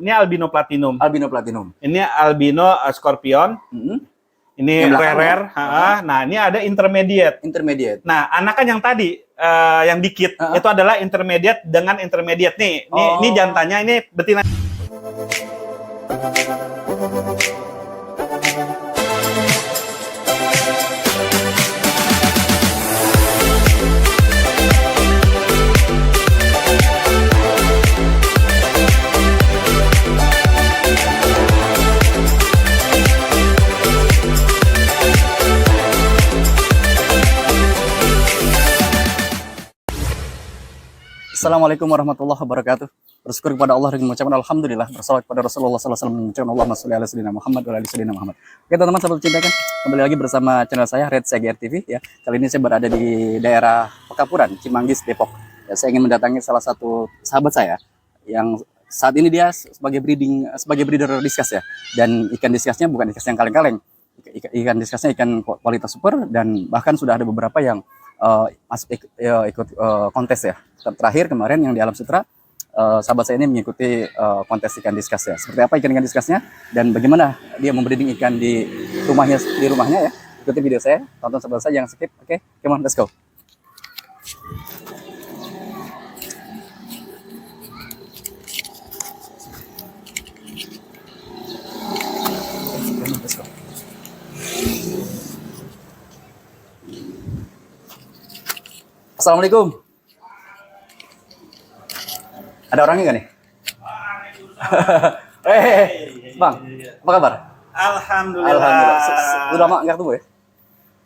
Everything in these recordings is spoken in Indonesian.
ini albino platinum. Albino platinum. Ini albino scorpion. Ini rare. Nah, ini ada intermediate. Intermediate. Nah, anakan yang tadi yang dikit itu adalah intermediate dengan intermediate nih. Ini jantannya, ini betina. Assalamualaikum warahmatullahi wabarakatuh. Bersyukur kepada Allah dengan mengucapkan alhamdulillah, bersalawat kepada Rasulullah sallallahu alaihi wasallam, mengucapkan Allahumma sholli ala sayyidina Muhammad wa ala sayyidina Muhammad. Oke teman-teman, sahabat cinta kan, kembali lagi bersama channel saya Red CGR TV ya. Kali ini saya berada di daerah Pekapuran, Cimanggis, Depok. Ya, saya ingin mendatangi salah satu sahabat saya yang saat ini dia sebagai breeder diskus ya. Dan ikan diskusnya bukan diskus yang kaleng-kaleng. Ikan diskusnya ikan kualitas super, dan bahkan sudah ada beberapa yang masuk ikut kontes ya. Terakhir kemarin yang di Alam Sutra, sahabat saya ini mengikuti kontes ikan diskus ya. Seperti apa ikan diskusnya dan bagaimana dia membreeding ikan di rumahnya ya. Ikuti video saya, tonton sahabat saya, jangan skip. Oke, come on, let's go. Assalamualaikum. Ada orangnya nggak nih? Bang, apa kabar? Alhamdulillah. Sudah lama nggak ketemu ya?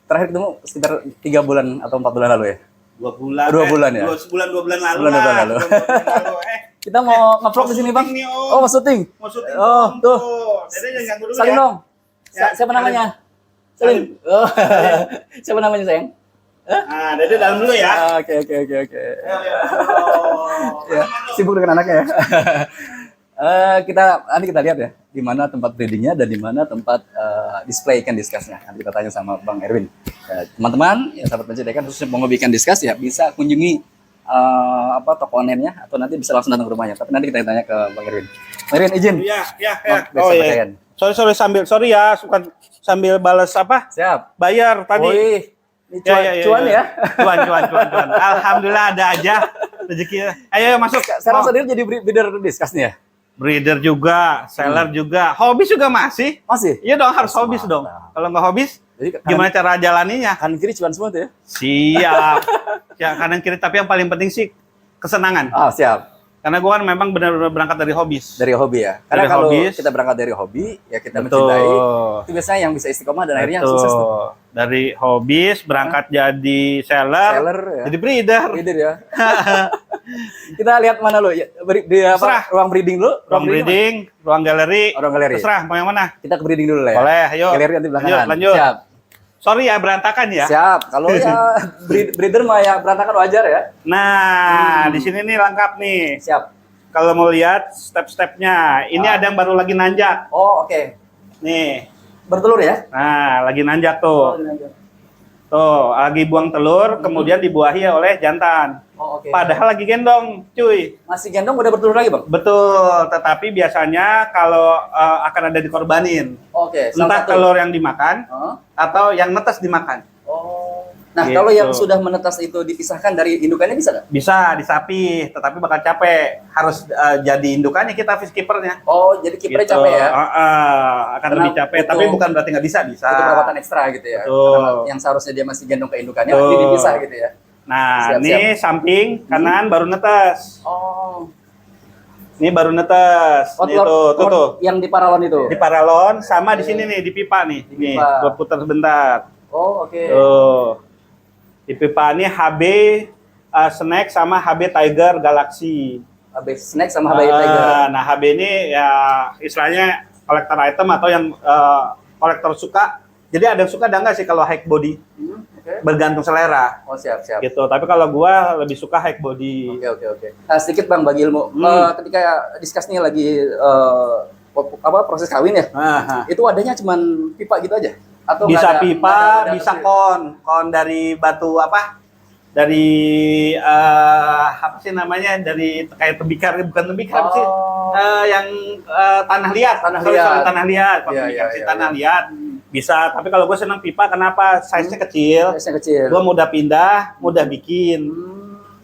Terakhir ketemu sekitar 3 bulan atau 4 bulan lalu ya? 2 bulan. 2 bulan ya? 2 bulan lalu. Bulan lalu. Kita mau nge-vlog di sini, Bang. Oh, mau syuting. Oh, tuh. Salim dong. Siapa namanya? Salim. Oh. Siapa namanya, sayang? Ah, Dede dalam dulu ya. Oke. Ya, sibuk dengan anaknya ya. Nanti kita lihat ya, di mana tempat breedingnya dan di mana tempat display ikan diskusnya. Nanti kita tanya sama Bang Erwin. Teman-teman, ya sahabat pencinta ikan khususnya pengobi ikan diskus ya, bisa kunjungi toko online-nya atau nanti bisa langsung datang ke rumahnya. Tapi nanti kita tanya ke Bang Erwin. Bang Erwin, izin. Iya. Oh iya. Sorry ya, bukan sambil balas apa? Siap. Bayar tadi. Wih. Ini cuan ya? Cuan. Alhamdulillah ada aja rezekinya. Ayo masuk. Sekarang sendiri jadi breeder diskus nih ya? Breeder juga, seller juga, hobis juga masih. Masih? Iya dong, harus hobis dong. Kalau nggak hobis, jadi, gimana cara jalaninya? Kanan kiri cuan semua tuh ya? Siap. Ya kanan kiri, tapi yang paling penting sih kesenangan. Ah, siap. Karena gue kan memang benar-benar berangkat dari hobis. Dari hobi ya? Karena kalau kita berangkat dari hobi, ya kita mencintai, itu biasanya yang bisa istiqomah dan akhirnya sukses tuh. Dari hobis, berangkat jadi seller ya. Jadi breeder. Breeder ya. Kita lihat mana lo? Ya, ruang breeding dulu? Ruang breeding, ruang galeri. Ruang galeri. Terserah, mau yang mana? Kita ke breeding dulu lah ya? Boleh, ayo. Galeri nanti belakangan. Lanjut. Siap. Sorry ya, berantakan ya. Siap. Kalau ya breeder mah ya berantakan wajar ya. Nah, di sini nih lengkap nih. Siap. Kalau mau lihat step-stepnya, ini ada yang baru lagi nanjak. Oh, oke. Nih. Bertelur ya? Nah, lagi nanjak tuh. Tuh, lagi buang telur, kemudian dibuahi oleh jantan. Oh, oke. Padahal lagi gendong, cuy. Masih gendong udah bertelur lagi, Bang? Betul, tetapi biasanya kalau akan ada dikorbanin. Oke. Entah telur yang dimakan, atau yang netes dimakan. Oh. Nah, gitu. kalau yang sudah menetas itu dipisahkan dari indukannya bisa nggak? Bisa, disapi, tetapi bakal capek. Harus jadi indukannya kita fish keepernya. Oh, jadi kipernya gitu. capek ya? Akan lebih capek, tapi bukan berarti nggak bisa. Itu perawatan ekstra gitu ya? Yang seharusnya dia masih gendong ke indukannya, nanti dipisah gitu ya? Nah, ini samping kanan baru netes. Oh. Ini baru netes. Nih, tuh. Yang di paralon itu? Di paralon, sama di sini nih, di pipa nih. Nih, gua putar sebentar. Oh, oke. Tuh. Di pipa ini HB Snack sama HB Tiger Galaxy. HB Snack sama HB Tiger. Nah, HB ini ya istilahnya kolektor item atau yang kolektor suka. Jadi ada yang suka, ada nggak sih kalau high body? Bergantung selera. Oh, siap. Gitu. Tapi kalau gua lebih suka high body. Oke. Nah, sedikit Bang bagi ilmu. Ketika diskus nih lagi proses kawin ya. Itu adanya cuman pipa gitu aja? Atau bisa pipa, bisa kon dari batu apa? apa sih namanya, dari kayak tembikar, bukan tembikar apa sih, yang tanah liat, tanah liat, komunikasi tanah liat bisa. Tapi kalau gue senang pipa, kenapa? Size-nya kecil, gue mudah pindah, mudah bikin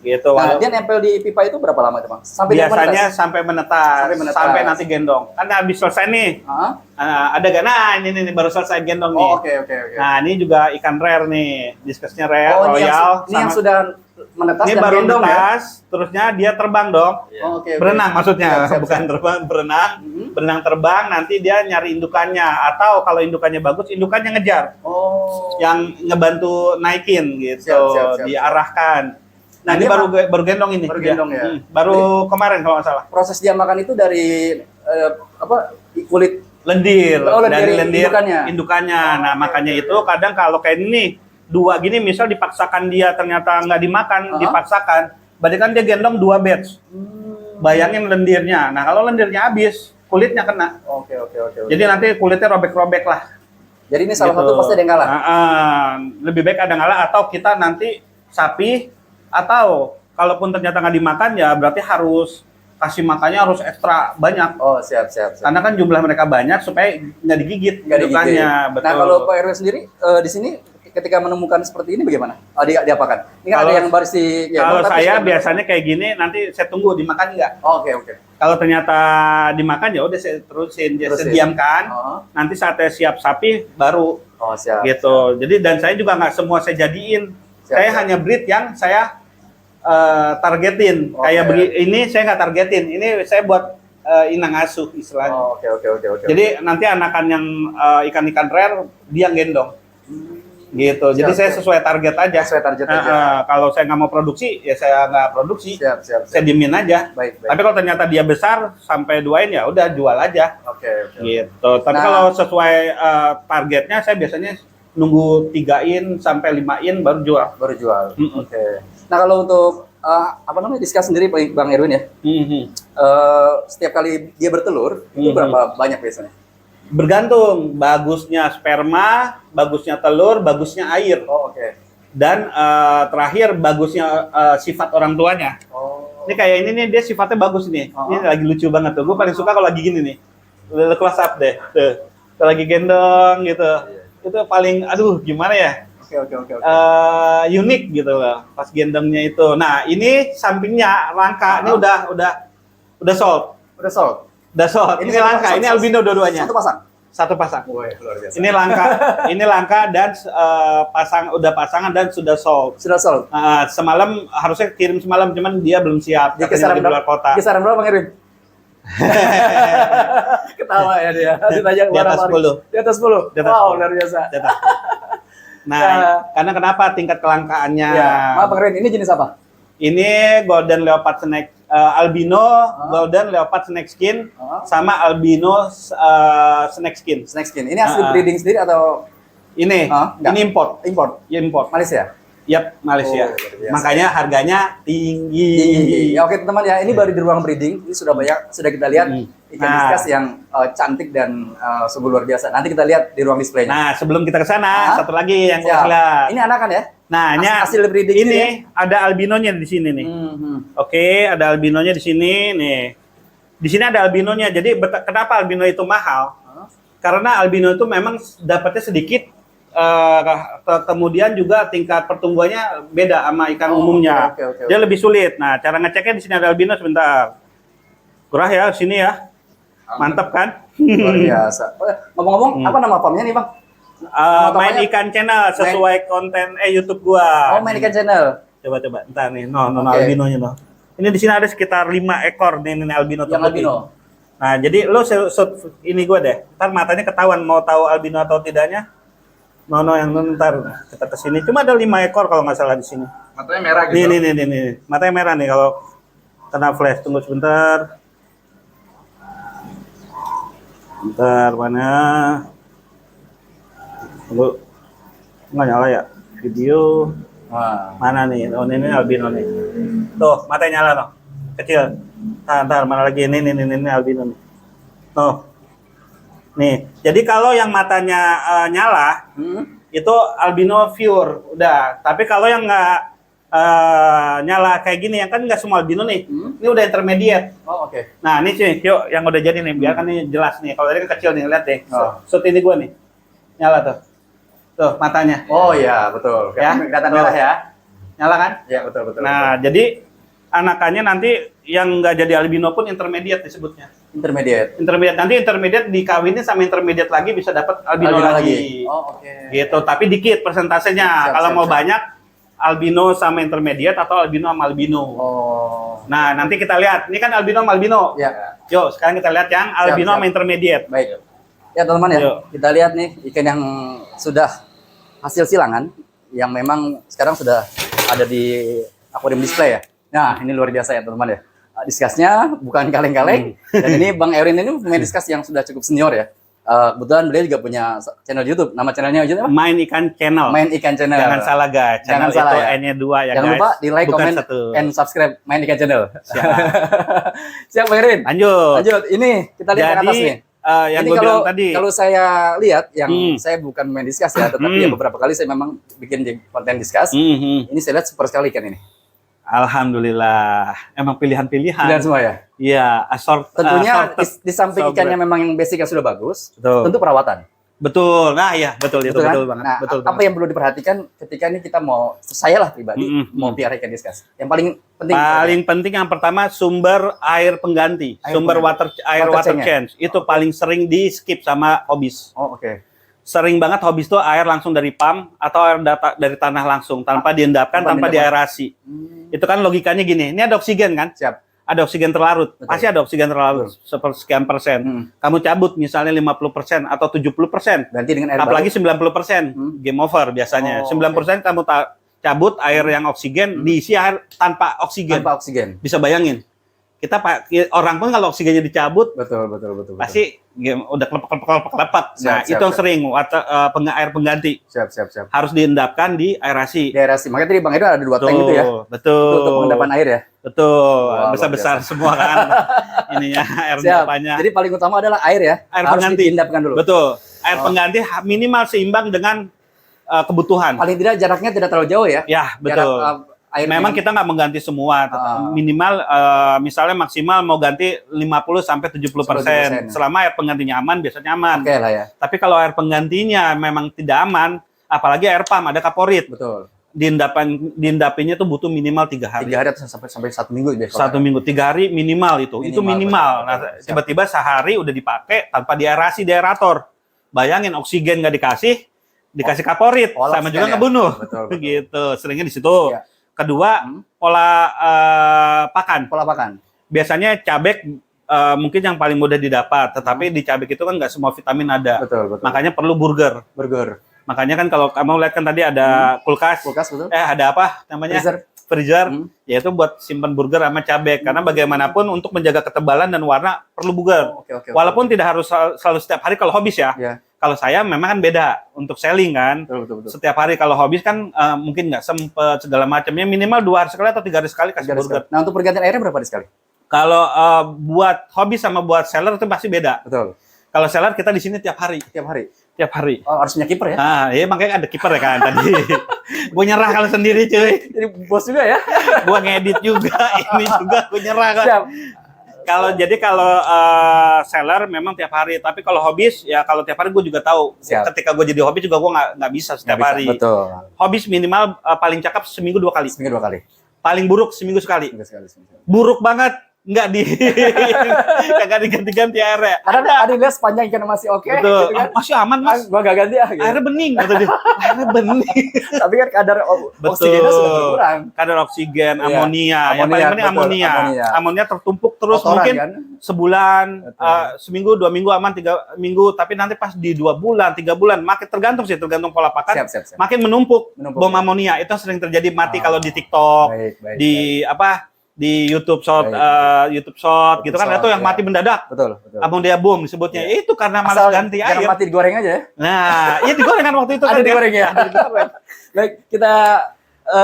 gitu. Nah, dia nempel di pipa itu berapa lama, Bang? Biasanya sampai menetas, sampai nanti gendong. Kan habis selesai nih. Ada gak? Nah, ini baru selesai gendong nih. Oke. Nah, ini juga ikan rare nih. Diskusnya rare, royal. Ini yang sudah menetas ini dan baru gendong menetas, terusnya dia terbang dong. Berenang maksudnya, bukan terbang, berenang terbang, nanti dia nyari indukannya. Atau kalau indukannya bagus, indukannya ngejar. Yang ngebantu naikin gitu, diarahkan. Nah, ini baru gendong ini. Baru gendong ya. Baru kemarin kalau nggak salah. Proses dia makan itu dari kulit lendir, dari lendir indukannya. Nah, makanya itu kadang kalau kayak ini dua gini, misal dipaksakan dia ternyata nggak dimakan, dipaksakan, berarti kan dia gendong 2 batch. Bayangin lendirnya. Nah, kalau lendirnya habis, kulitnya kena. Oke. Jadi nanti kulitnya robek-robek lah. Jadi ini salah satu pasti ada yang ngalah. Lebih baik ada yang ngalah, atau kita nanti sapi, atau kalaupun ternyata nggak dimakan, ya berarti harus kasih makannya harus ekstra banyak. Siap. Karena kan jumlah mereka banyak supaya nggak digigit indukannya. Betul. Nah, kalau Pak RW sendiri di sini ketika menemukan seperti ini bagaimana? Diapakan? Ini kan ada yang baris di... Kalau saya biasanya kayak gini, nanti saya tunggu dimakan nggak. Oke. Kalau ternyata dimakan, ya udah saya terusin, saya diamkan. Nanti saat saya siap sapi baru. Siap. Gitu. Jadi dan saya juga nggak semua saya jadiin. Saya hanya breed yang saya targetin. Kayak ini saya nggak targetin. Ini saya buat inang asuh istilahnya. Oke. Jadi nanti anakan yang ikan-ikan rare dia gendong. Gitu. Jadi saya sesuai target aja. Kalau saya nggak mau produksi, ya saya nggak produksi. Siap. Saya diemin aja. Baik. Tapi kalau ternyata dia besar sampai 2-in, ya udah jual aja. Oke. Gitu. Tapi kalau sesuai targetnya, saya biasanya nunggu 3-in sampai 5-in baru jual. Oke. Nah, kalau untuk diskus sendiri Bang Erwin ya. Setiap kali dia bertelur, itu berapa banyak biasanya? Bergantung bagusnya sperma, bagusnya telur, bagusnya air. Dan terakhir bagusnya sifat orang tuanya. Ini kayak ini nih, dia sifatnya bagus nih. Ini lagi lucu banget tuh. Gue paling suka kalau lagi gini nih. Close up deh. Tuh. Kalau lagi gendong gitu. Itu paling, aduh gimana ya? Oke. Unik gitu loh. Pas gendongnya itu. Nah, ini sampingnya langka. Ini udah sold. Udah sold. Ini langka. Ini albino dua-duanya. Satu pasang. Luar biasa. Ini langka dan pasangan dan sudah sold. Semalam harusnya kirim semalam, cuman dia belum siap. Di kisaran di luar kota. Kisaran berapa, Bang Erwin? Ketawa ya dia. Ditanya di atas 10. Di atas 10. Wow, luar biasa. Nah, karena kenapa tingkat kelangkaannya? Maaf, Bang Erwin, ini jenis apa? Ini Golden Leopard Snake albino, Golden Leopard Snake Skin, sama albino Snake Skin. Ini asli breeding sendiri atau ini? Ini import. Import. Malaysia. Yap, Malaysia. Makanya harganya tinggi. Ya, oke teman-teman ya, ini baru di ruang breeding. Ini sudah sudah kita lihat ikan diskus yang cantik dan sungguh luar biasa. Nanti kita lihat di ruang displaynya. Nah, sebelum kita ke sana, satu lagi yang kita lihat. Ini anakan ya? Nah, ini hasil breeding ini ada albinonya di sini nih. Oke, ada albinonya di sini nih. Di sini ada albinonya. Jadi kenapa albino itu mahal? Karena albino itu memang dapatnya sedikit. Kemudian juga tingkat pertumbuhannya beda sama ikan umumnya. Dia lebih sulit. Nah, cara ngeceknya di sini ada albino sebentar. Kurang ya, sini ya. Mantap kan? Luar biasa. Ngomong-ngomong, apa nama farmnya nih, Bang? Main Ikan Channel sesuai konten YouTube gua. Main Ikan Channel. Coba. Entar nih, albinonya no. Ini di sini ada sekitar 5 ekor nih albino. Yang albino. Nah, jadi lo ini gua deh. Ntar matanya ketahuan mau tahu albino atau tidaknya. Yang ntar kita ke sini. Cuma ada 5 ekor kalau nggak salah di sini. Matanya merah gitu. Nih. Matanya merah nih kalau kena flash. Tunggu sebentar. Bentar, mana? Tunggu. Nggak nyala ya? Video. Mana nih? Oh, ini albino nih. Tuh, matanya nyala loh. Kecil. Ntar, mana lagi? Ini albino nih. Tuh. Nih, jadi kalau yang matanya nyala, itu albino pure, udah. Tapi kalau yang nggak nyala kayak gini, yang kan nggak semua albino nih. Ini udah intermediate. Oh, oke. Nah, ini sih, yuk yang udah jadi nih, biar kan ini jelas nih. Kalau tadi kan kecil nih, lihat deh. Shoot ini gua nih. Nyala tuh. Tuh, matanya. Oh iya, betul. Ya, Kelihatan merah ya. Nyala kan? Iya, betul. Nah, jadi anakannya nanti yang nggak jadi albino pun intermediate disebutnya. Intermediate. Nanti intermediate dikawinin sama intermediate lagi bisa dapat albino, lagi. Oh, oke. Gitu, tapi dikit persentasenya. Kalau mau banyak albino sama intermediate atau albino sama albino. Oh. Nah, nanti kita lihat. Ini kan albino sama albino. Ya. Yuk, sekarang kita lihat yang albino sama intermediate. Baik. Ya, teman-teman ya. Yuk. Kita lihat nih ikan yang sudah hasil silangan yang memang sekarang sudah ada di akuarium display ya. Nah, ini luar biasa ya, teman-teman ya. Diskusnya bukan kaleng-kaleng. Dan ini Bang Erwin ini pemain diskus yang sudah cukup senior ya. Kebetulan beliau juga punya channel YouTube. Nama channelnya aja apa? Main Ikan Channel. Main Ikan Channel. Jangan salah guys. Jangan Channel salah itu ya. N-nya 2 ya Jangan guys. lupa di like, Bukan comment, satu. and subscribe Main Ikan Channel. Siap. Siap, Bang Erwin. Lanjut. Lanjut. Ini kita lihat ke atas nih. Yang Ini gue bilang tadi. kalau saya lihat, yang saya bukan main diskus ya, tetapi ya beberapa kali saya memang bikin di konten diskus. Ini saya lihat super sekali kan ini. Alhamdulillah. Emang pilihan-pilihan. Pilihan semua ya. Iya, Tentunya assorted. di samping ikannya memang yang basicnya sudah bagus, Betul. tentu perawatan. Betul. Nah, iya, betul itu Betul, kan? betul banget. Nah, betul apa banget. yang perlu diperhatikan ketika ini kita mau, saya lah pribadi mau piara ikan diskus. Yang paling penting. Paling penting yang pertama sumber air pengganti, Air sumber pengganti. water Water change. Itu paling sering di skip sama hobis. Oh, oke. Sering banget hobis tuh air langsung dari pump atau air dari tanah langsung tanpa diendapkan, tanpa diaerasi. Itu kan logikanya gini. Ini ada oksigen kan? Siap. Ada oksigen terlarut. Betul. Pasti ada oksigen terlarut. Sepersekian persen. Kamu cabut misalnya 50% atau 70%. Ganti dengan air Apalagi baru. 90%. Game over biasanya. Oh, 90% kamu cabut air yang oksigen, diisi air tanpa oksigen. Tanpa oksigen. Bisa bayangin. Orang pun kalau oksigennya dicabut, Betul. pasti udah kelepek. Nah, itu yang sering air pengganti. Siap. Harus diendapkan di aerasi. Daerasi. Makanya tadi Bang Edo ada 2 tank gitu ya. Betul. Untuk pengendapan air ya. Betul. Wah, Besar-besar semua kan. Ininya air Siap. endapannya. Jadi paling utama adalah air ya. Air harus pengganti. diendapkan dulu. Betul. Air pengganti minimal seimbang dengan kebutuhan. Paling tidak jaraknya tidak terlalu jauh ya. Ya, betul. Air Memang kita nggak mengganti semua, minimal misalnya maksimal mau ganti 50 sampai 70%. Selama air penggantinya aman, biasanya aman. Oke lah ya. Tapi kalau air penggantinya memang tidak aman, apalagi air pump ada kaporit. Betul. Diendapinnya tuh butuh minimal 3 hari. 3 hari atau sampai 1 minggu biasanya. 1 minggu, 3 hari minimal itu. Itu minimal. Betul. Nah, tiba-tiba sehari udah dipakai tanpa diaerasi di aerator. Bayangin oksigen nggak dikasih kaporit, sama juga ngebunuh. Betul. Gitu. Seringnya di situ. Ya. Kedua, pola pakan. Pola pakan. Biasanya cabek mungkin yang paling mudah didapat, tetapi di cabek itu kan nggak semua vitamin ada. Betul. Makanya perlu burger. Makanya kan kalau kamu lihat kan tadi ada kulkas. Betul. Ada apa namanya? Freezer. Yaitu buat simpan burger sama cabek. Karena bagaimanapun untuk menjaga ketebalan dan warna perlu burger. Walaupun tidak harus selalu setiap hari kalau hobis ya. Kalau saya memang kan beda untuk selling kan. Betul. Setiap hari kalau hobis kan mungkin nggak sempet segala macamnya, minimal 2 hari sekali atau 3 hari sekali kasih burger. Nah, untuk pergantian airnya berapa hari sekali? Kalau buat hobis sama buat seller itu pasti beda. Betul. Kalau seller kita di sini tiap hari. Tiap hari. Oh, harus punya kiper ya? Nah, ya makanya ada kiper ya kan tadi. Gue nyerah kalau sendiri cuy. Jadi bos juga ya? Gue ngedit juga, ini juga gue nyerah kan. Siap. Kalau seller memang tiap hari, tapi kalau hobis ya kalau tiap hari gue juga tahu. Siap. Ketika gue jadi hobis juga gue nggak bisa setiap hari. Betul. Hobis minimal paling cakep seminggu 2 kali. Seminggu 2 kali. Paling buruk seminggu sekali. Seminggu. Buruk banget nggak kagak diganti-ganti airnya. Karena ada lihat sepanjang ikan masih oke. Betul. Gitu kan? Masih aman mas. Gua gak ganti gitu. Airnya bening kata dia. Airnya bening. Tapi kan kadar oksigennya sudah berkurang. Kadar oksigen, Iya. amonia. Yang paling penting amonia. Amonia tertumpuk terus Kotoran, mungkin kan? sebulan, seminggu, 2 minggu aman, 3 minggu. Tapi nanti pas di 2 bulan, 3 bulan, makin tergantung pola pakan. Siap. Makin menumpuk bom amonia. Itu sering terjadi mati kalau di TikTok, di YouTube Short, YouTube Short gitu kan, itu yang mati mendadak. Betul. Amonia boom disebutnya. Itu karena malas ganti air. Jangan mati digoreng aja ya. Nah, iya digoreng kan waktu itu. Ada digoreng ya. Baik, kita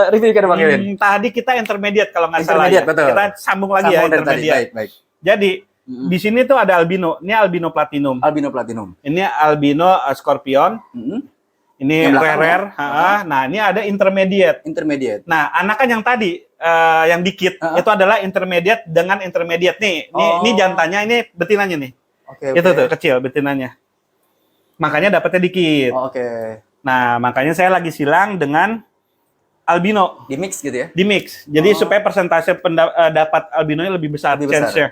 review kan Bang Erwin. Tadi kita intermediate kalau nggak salah. Betul. Kita sambung lagi ya intermediate. Baik. Jadi di sini tuh ada albino. Ini albino platinum. Albino platinum. Ini albino scorpion. Ini Yang belakang rare. Nah, ini ada intermediate. Intermediate. Nah, anakan yang tadi yang dikit itu adalah intermediate dengan intermediate nih. Ini jantannya, ini betinanya nih. Oke. Itu tuh kecil betinanya. Makanya dapatnya dikit. Oke. Nah, makanya saya lagi silang dengan albino. Di mix gitu ya. Di mix. Jadi supaya persentase dapat albinonya lebih besar. Lebih besar. Chance-nya.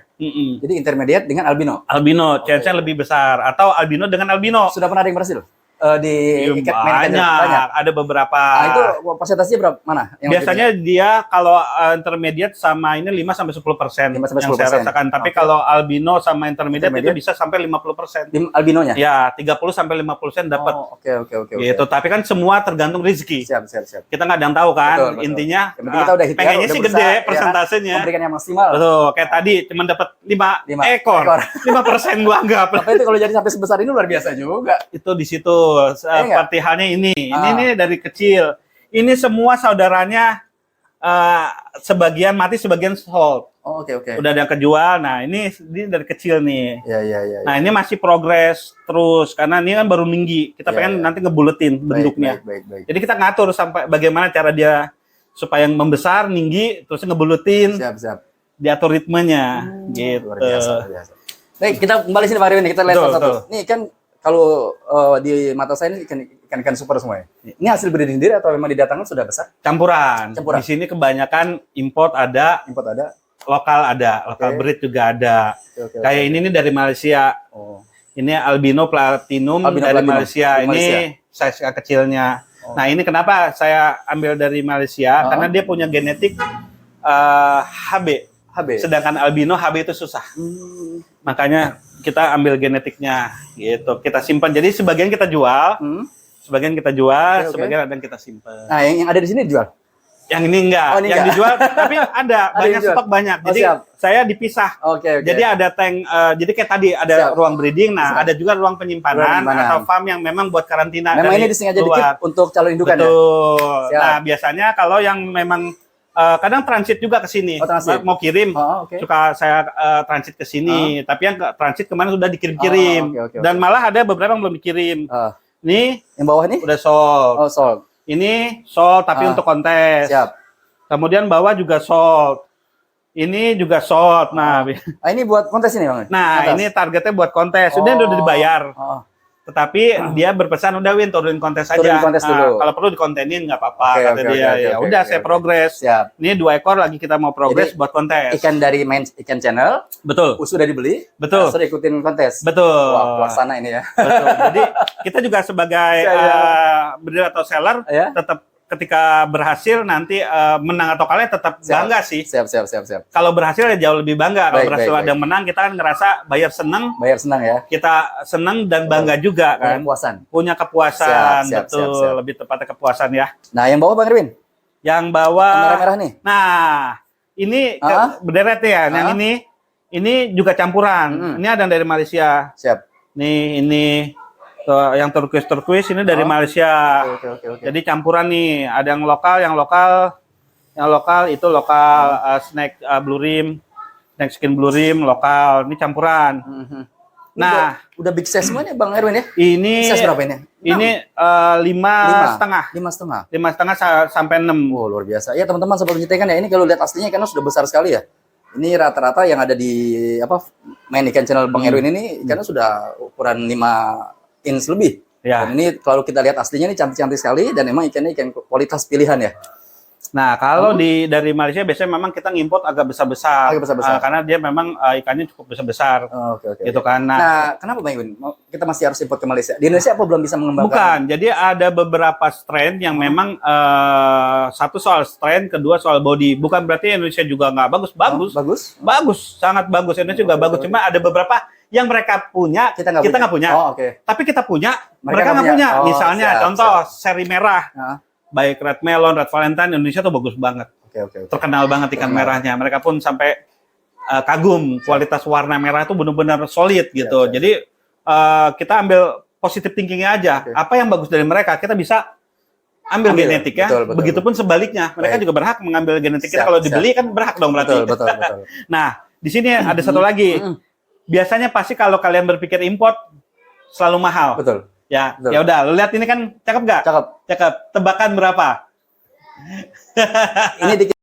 Jadi intermediate dengan albino. Albino, chance-nya lebih besar. Atau albino dengan albino. Sudah pernah ada yang berhasil? Di banyak. Ada beberapa. Nah, itu persentasenya berapa? Mana? Yang Biasanya dia kalau intermediate sama ini 5-10% 5-10%. yang saya rasakan. Tapi kalau albino sama intermediate itu bisa sampai 50%. di albinonya? Ya, 30-50% dapat. Oke. Gitu. Tapi kan semua tergantung rezeki. Siap. Kita nggak ada yang tahu kan. Betul. Intinya Yang penting kita udah ikhtiar, pengennya udah sih berusaha, gede ya, persentasenya. memberikan yang maksimal. Betul. Kayak tadi cuma dapat 5 ekor. 5% gua anggap. Tapi itu kalau jadi sampai sebesar ini luar biasa juga. Itu di situ seperti halnya ini. Ini dari kecil. Ini semua saudaranya sebagian mati, sebagian sold. Oke. Udah ada yang kejual. Nah, ini dari kecil nih. Iya. Nah, ini masih progres terus karena ini kan baru tinggi. Kita pengen nanti ngebuletin bentuknya. Baik. Jadi kita ngatur sampai bagaimana cara dia supaya membesar, tinggi, terus ngebuletin. Siap. Diatur ritmenya gitu. Luar biasa. Baik, kita kembali sini Pak Arwin, kita lihat satu-satu. Nih kan kalau di mata saya ini ikan super semuanya. Ini hasil breeding sendiri atau memang didatangkan sudah besar? Campuran. Di sini kebanyakan import ada, lokal breed juga ada. Kayak ini nih dari Malaysia. Ini albino platinum dari Malaysia. Ini size kecilnya. Nah, ini kenapa saya ambil dari Malaysia? Karena dia punya genetik HB. Sedangkan albino HB itu susah. Makanya kita ambil genetiknya gitu. Kita simpan. Jadi sebagian kita jual, sebagian ada yang kita simpan. Nah, yang ada di sini dijual. Yang ini enggak. Yang dijual tapi ada banyak stok banyak. Jadi saya dipisah. Jadi ada tank jadi kayak tadi ada ruang breeding, ada juga ruang penyimpanan atau farm yang memang buat karantina. Memang ini disengaja dikit untuk calon indukan. Betul. Nah, biasanya kalau yang memang kadang transit juga ke sini. Mau kirim, suka saya transit ke sini. Tapi yang transit kemarin sudah dikirim-kirim. Dan malah ada beberapa yang belum dikirim. Nih, yang bawah nih udah sold. Sold. Ini sold tapi untuk kontes. Siap. Kemudian bawah juga sold. Ini juga sold. Nah, ini buat kontes ini, Bang. Nah, ini targetnya buat kontes. Sudah udah dibayar. Tetapi dia berpesan udah Win turunin kontes aja. Turunin kontes dulu. Kalau perlu dikontenin nggak apa-apa kata dia. Ya udah saya progres. Siap. Ini 2 ekor lagi kita mau progres buat kontes. Ikan dari main ikan channel. Betul. Sudah dibeli. Betul. Sudah ikutin kontes. Betul. Wah, pelaksana ini ya. Betul. Jadi kita juga sebagai breeder atau seller tetap ketika berhasil nanti menang atau kalah tetap bangga sih. Siap. Kalau berhasil ya jauh lebih bangga. Kalau berhasil ada yang menang, kita kan ngerasa buyer senang. Buyer senang ya. Kita senang dan bangga juga kan. Punya kepuasan. Betul. Lebih tepatnya kepuasan ya. Nah, yang bawah Bang Erwin? Yang bawah merah-merah nih. Nah, ini berderet ya. Yang ini juga campuran. Ini ada dari Malaysia. Siap. Nih ini yang turquoise ini dari Malaysia. Oke. Jadi campuran nih, ada yang lokal itu lokal snake blue rim, snake skin blue rim lokal. Ini campuran. Nah, udah big size semuanya Bang Erwin ya? Ini size berapa ini? Ini 5,5. 5,5 sampai 6. Oh, luar biasa. Ya teman-teman, sobat pencinta ikan ya, ini kalau lihat aslinya ikannya sudah besar sekali ya. Ini rata-rata yang ada di main ikan channel Bang Erwin ini ikannya sudah ukuran 5 inch lebih. Dan ini kalau kita lihat aslinya ini cantik-cantik sekali dan memang ikannya ikan kualitas pilihan ya. Nah, kalau dari Malaysia biasanya memang kita ngimport agak besar-besar. Karena dia memang ikannya cukup besar-besar. Gitu kan. Nah, kenapa Bang Erwin? Kita masih harus import ke Malaysia. Di Indonesia apa belum bisa mengembangkan? Bukan. Jadi ada beberapa strain yang memang satu soal strain, kedua soal body. Bukan berarti Indonesia juga nggak bagus. Bagus, sangat bagus. Indonesia juga bagus. Cuma ada beberapa yang mereka punya, kita nggak punya. Tapi kita punya, mereka nggak punya. Misalnya, contoh seri merah, baik Red Melon, Red Valentine, Indonesia tuh bagus banget. Terkenal banget ikan merahnya. Mereka pun sampai kagum kualitas warna merah itu benar-benar solid gitu. Jadi kita ambil positive thinkingnya aja. Apa yang bagus dari mereka, kita bisa ambil genetik ya. Begitupun sebaliknya, mereka juga berhak mengambil genetik kita. Kalau dibeli kan berhak dong berarti. Betul. Nah, di sini ada satu lagi. Biasanya pasti kalau kalian berpikir import selalu mahal. Ya, Betul. ya udah. Lu lihat ini kan cakep nggak? Cakep. Cakep. Tebakan berapa? Ini dikit